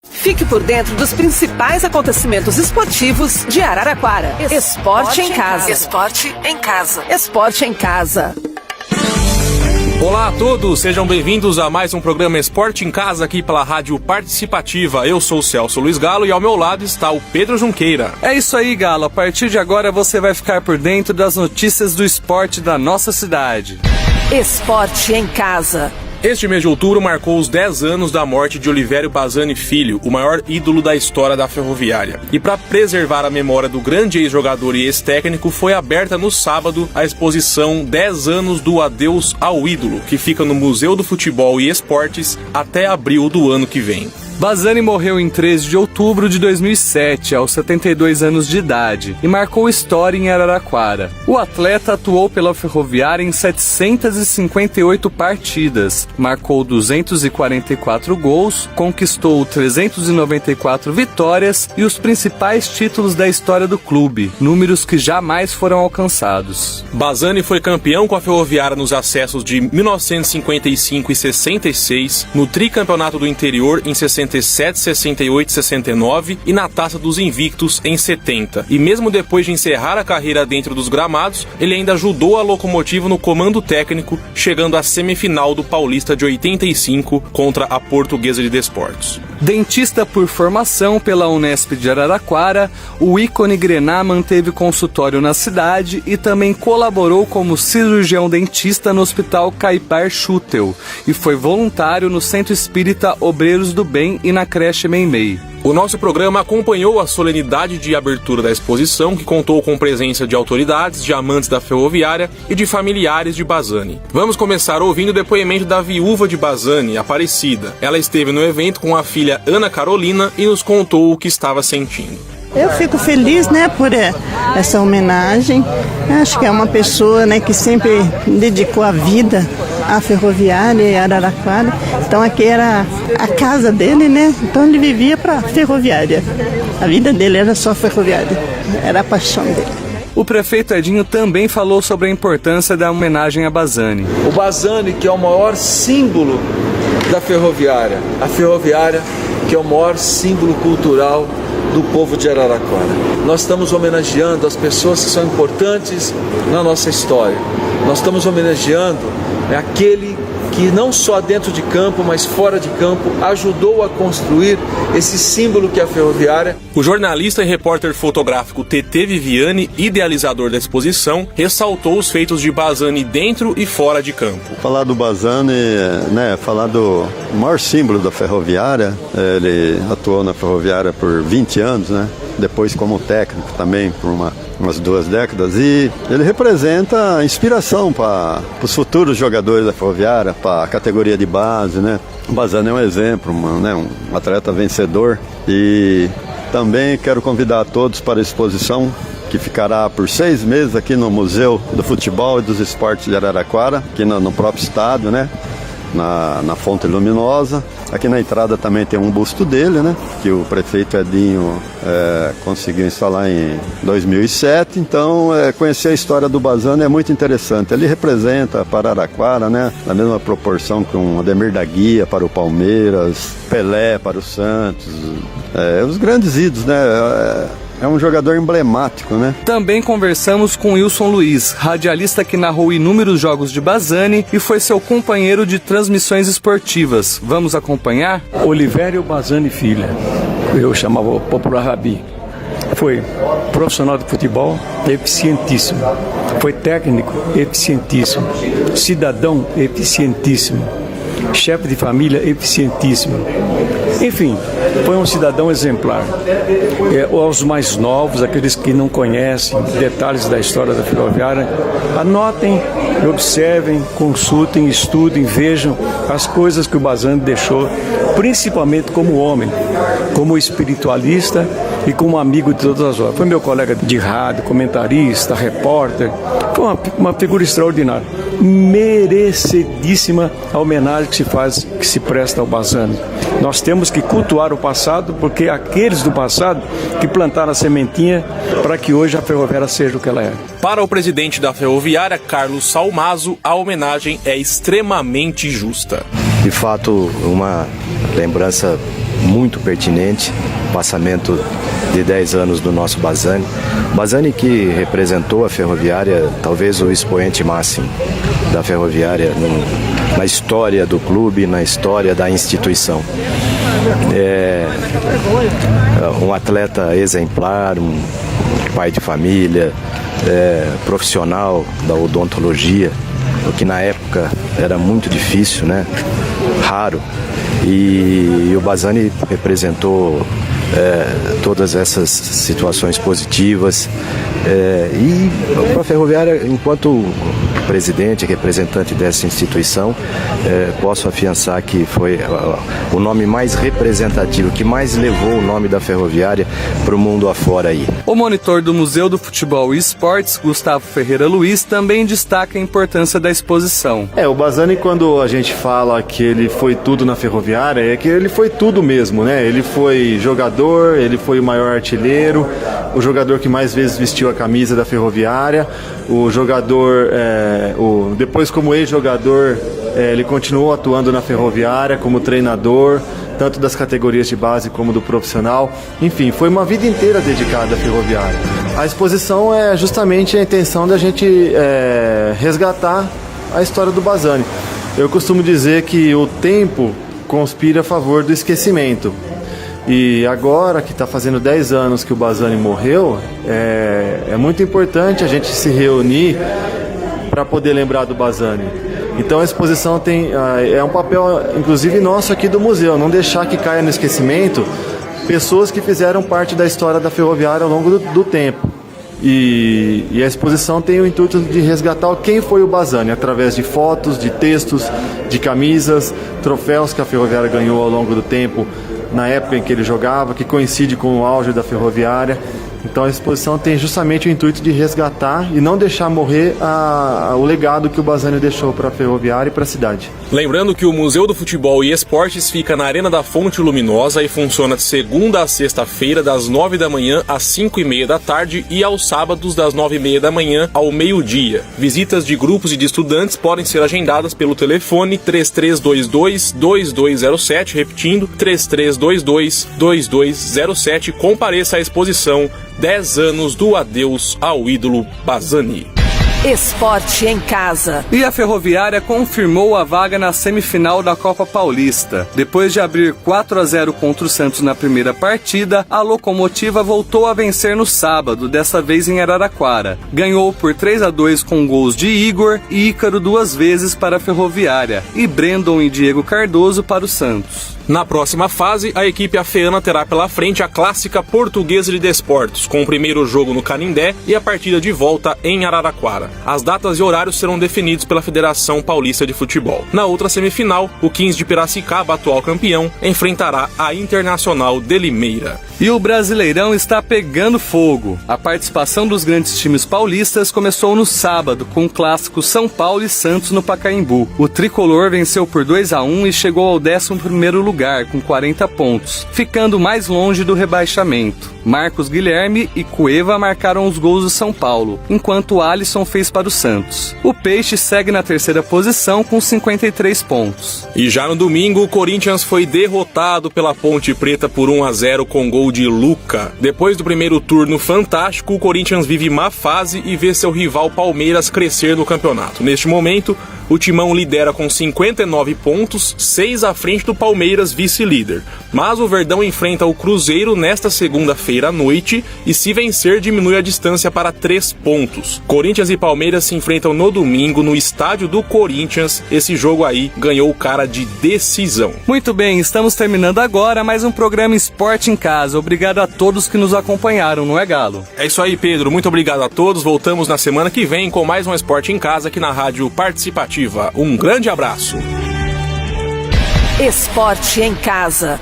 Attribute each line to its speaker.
Speaker 1: Fique por dentro dos principais acontecimentos esportivos de Araraquara. Esporte em Casa. Esporte em Casa. Esporte em Casa.
Speaker 2: Olá a todos, sejam bem-vindos a mais um programa Esporte em Casa aqui pela Rádio Participativa. Eu sou o Celso Luiz Galo e ao meu lado está o Pedro Junqueira.
Speaker 3: É isso aí, Galo. A partir de agora você vai ficar por dentro das notícias do esporte da nossa cidade.
Speaker 1: Esporte em Casa.
Speaker 2: Este mês de outubro marcou os 10 anos da morte de Olivério Bazzani Filho, o maior ídolo da história da Ferroviária. E para preservar a memória do grande ex-jogador e ex-técnico, foi aberta no sábado a exposição 10 anos do Adeus ao Ídolo, que fica no Museu do Futebol e Esportes até abril do ano que vem.
Speaker 3: Bazzani morreu em 13 de outubro de 2007, aos 72 anos de idade, e marcou história em Araraquara. O atleta atuou pela Ferroviária em 758 partidas, marcou 244 gols, conquistou 394 vitórias e os principais títulos da história do clube, números que jamais foram alcançados.
Speaker 2: Bazzani foi campeão com a Ferroviária nos acessos de 1955 e 66, no tricampeonato do interior em 67, 68 e 69 e na Taça dos Invictos em 70. E mesmo depois de encerrar a carreira dentro dos gramados, ele ainda ajudou a Locomotiva no comando técnico, chegando à semifinal do Paulista de 85 contra a Portuguesa de Desportos.
Speaker 3: Dentista por formação pela Unesp de Araraquara, o ícone grená manteve consultório na cidade e também colaborou como cirurgião dentista no Hospital Caipar Schutel e foi voluntário no Centro Espírita Obreiros do Bem e na creche Meimei.
Speaker 2: O nosso programa acompanhou a solenidade de abertura da exposição, que contou com presença de autoridades, de amantes da Ferroviária e de familiares de Bazzani. Vamos começar ouvindo o depoimento da viúva de Bazzani, Aparecida. Ela esteve no evento com a filha Ana Carolina e nos contou o que estava sentindo.
Speaker 4: Eu fico feliz, por essa homenagem. Acho que é uma pessoa, que sempre dedicou a vida à Ferroviária e Araraquara. Então aqui era a casa dele, Então ele vivia para a Ferroviária. A vida dele era só Ferroviária. Era a paixão dele.
Speaker 3: O prefeito Edinho também falou sobre a importância da homenagem a Bazzani.
Speaker 5: O Bazzani, que é o maior símbolo da Ferroviária. A Ferroviária, que é o maior símbolo cultural do povo de Araraquara. Nós estamos homenageando as pessoas que são importantes na nossa história. Nós estamos homenageando aquele que não só dentro de campo, mas fora de campo, ajudou a construir esse símbolo que é a Ferroviária.
Speaker 2: O jornalista e repórter fotográfico TT Viviani, idealizador da exposição, ressaltou os feitos de Bazzani dentro e fora de campo.
Speaker 6: Falar do Bazzani, falar do maior símbolo da Ferroviária. Ele atuou na Ferroviária por 20 anos, depois como técnico também por umas 2 décadas, e ele representa a inspiração para os futuros jogadores da Ferroviária, para a categoria de base, O Bazzani é um exemplo, um atleta vencedor, e também quero convidar a todos para a exposição que ficará por 6 meses aqui no Museu do Futebol e dos Esportes de Araraquara, aqui no próprio estádio, na Fonte Luminosa. Aqui na entrada também tem um busto dele, que o prefeito Edinho conseguiu instalar em 2007. Então, conhecer a história do Bazzani é muito interessante. Ele representa para Araraquara, na mesma proporção que um Ademir da Guia para o Palmeiras, Pelé para o Santos, os grandes ídolos, É um jogador emblemático,
Speaker 3: Também conversamos com Wilson Luiz, radialista que narrou inúmeros jogos de Bazzani e foi seu companheiro de transmissões esportivas. Vamos acompanhar?
Speaker 7: Olivério Bazzani Filho, eu chamava o popular Rabi. Foi profissional de futebol, eficientíssimo. Foi técnico, eficientíssimo. Cidadão, eficientíssimo. Chefe de família, eficientíssimo. Enfim, foi um cidadão exemplar. Aos mais novos, aqueles que não conhecem detalhes da história da Ferroviária, anotem, observem, consultem, estudem, vejam as coisas que o Bazzani deixou, principalmente como homem, como espiritualista e como amigo de todas as horas. Foi meu colega de rádio, comentarista, repórter, foi uma figura extraordinária. Merecidíssima a homenagem que se presta ao Bazzani. Nós temos que cultuar o passado, porque aqueles do passado que plantaram a sementinha para que hoje a Ferroviária seja o que ela é.
Speaker 2: Para o presidente da Ferroviária, Carlos Salmazo, a homenagem é extremamente justa.
Speaker 8: De fato, uma lembrança muito pertinente, passamento de 10 anos do nosso Bazzani. Bazzani que representou a Ferroviária, talvez o expoente máximo da Ferroviária na história do clube, na história da instituição. Um atleta exemplar, um pai de família, profissional da odontologia, o que na época era muito difícil, né? Raro. E o Bazzani representou todas essas situações positivas. E para a Ferroviária, enquanto presidente, representante dessa instituição, posso afiançar que foi o nome mais representativo, que mais levou o nome da Ferroviária para o mundo afora aí.
Speaker 3: O monitor do Museu do Futebol e Esportes, Gustavo Ferreira Luiz, também destaca a importância da exposição.
Speaker 9: O Bazzani, quando a gente fala que ele foi tudo na Ferroviária, é que ele foi tudo mesmo, né? Ele foi jogador, ele foi o maior artilheiro, o jogador que mais vezes vestiu a camisa da Ferroviária, o jogador, depois como ex-jogador, ele continuou atuando na Ferroviária como treinador, tanto das categorias de base como do profissional. Enfim, foi uma vida inteira dedicada à Ferroviária. A exposição é justamente a intenção da gente resgatar a história do Bazzani. Eu costumo dizer que o tempo conspira a favor do esquecimento. E agora que está fazendo 10 anos que o Bazzani morreu, é muito importante a gente se reunir para poder lembrar do Bazzani. Então a exposição é um papel, inclusive nosso aqui do museu, não deixar que caia no esquecimento pessoas que fizeram parte da história da Ferroviária ao longo do tempo. E a exposição tem o intuito de resgatar quem foi o Bazzani, através de fotos, de textos, de camisas, troféus que a Ferroviária ganhou ao longo do tempo, na época em que ele jogava, que coincide com o auge da Ferroviária. Então a exposição tem justamente o intuito de resgatar e não deixar morrer o legado que o Bazzani deixou para a Ferroviária e para a cidade.
Speaker 2: Lembrando que o Museu do Futebol e Esportes fica na Arena da Fonte Luminosa e funciona de segunda a sexta-feira, das 9 da manhã às 5:30 da tarde e aos sábados, das 9:30 da manhã ao meio-dia. Visitas de grupos e de estudantes podem ser agendadas pelo telefone 3322-2207, repetindo, 3322-2207. Compareça à exposição 10 anos do adeus ao ídolo Bazzani.
Speaker 1: Esporte em casa.
Speaker 3: E a Ferroviária confirmou a vaga na semifinal da Copa Paulista. Depois de abrir 4-0 contra o Santos na primeira partida, a Locomotiva voltou a vencer no sábado, dessa vez em Araraquara. Ganhou por 3-2 com gols de Igor e Ícaro 2 vezes para a Ferroviária e Brandon e Diego Cardoso para o Santos.
Speaker 2: Na próxima fase, a equipe afeana terá pela frente a clássica Portuguesa de Desportos, com o primeiro jogo no Canindé e a partida de volta em Araraquara. As datas e horários serão definidos pela Federação Paulista de Futebol. Na outra semifinal, o 15 de Piracicaba, atual campeão, enfrentará a Internacional de Limeira.
Speaker 3: E o Brasileirão está pegando fogo. A participação dos grandes times paulistas começou no sábado, com o clássico São Paulo e Santos no Pacaembu. O tricolor venceu por 2-1 e chegou ao 11º lugar, com 40 pontos, ficando mais longe do rebaixamento. Marcos Guilherme e Cueva marcaram os gols do São Paulo, enquanto Alisson fez para o Santos. O Peixe segue na terceira posição com 53 pontos.
Speaker 2: E já no domingo, o Corinthians foi derrotado pela Ponte Preta por 1-0 com gol de Luca. Depois do primeiro turno fantástico, o Corinthians vive má fase e vê seu rival Palmeiras crescer no campeonato. Neste momento, o Timão lidera com 59 pontos, 6 à frente do Palmeiras, vice-líder. Mas o Verdão enfrenta o Cruzeiro nesta segunda-feira à noite e, se vencer, diminui a distância para 3 pontos. Corinthians e Palmeiras se enfrentam no domingo no estádio do Corinthians. Esse jogo aí ganhou o cara de decisão.
Speaker 3: Muito bem, estamos terminando agora mais um programa Esporte em Casa. Obrigado a todos que nos acompanharam, não é, Galo?
Speaker 2: É isso aí, Pedro. Muito obrigado a todos. Voltamos na semana que vem com mais um Esporte em Casa aqui na Rádio Participativa. Um grande abraço.
Speaker 1: Esporte em Casa.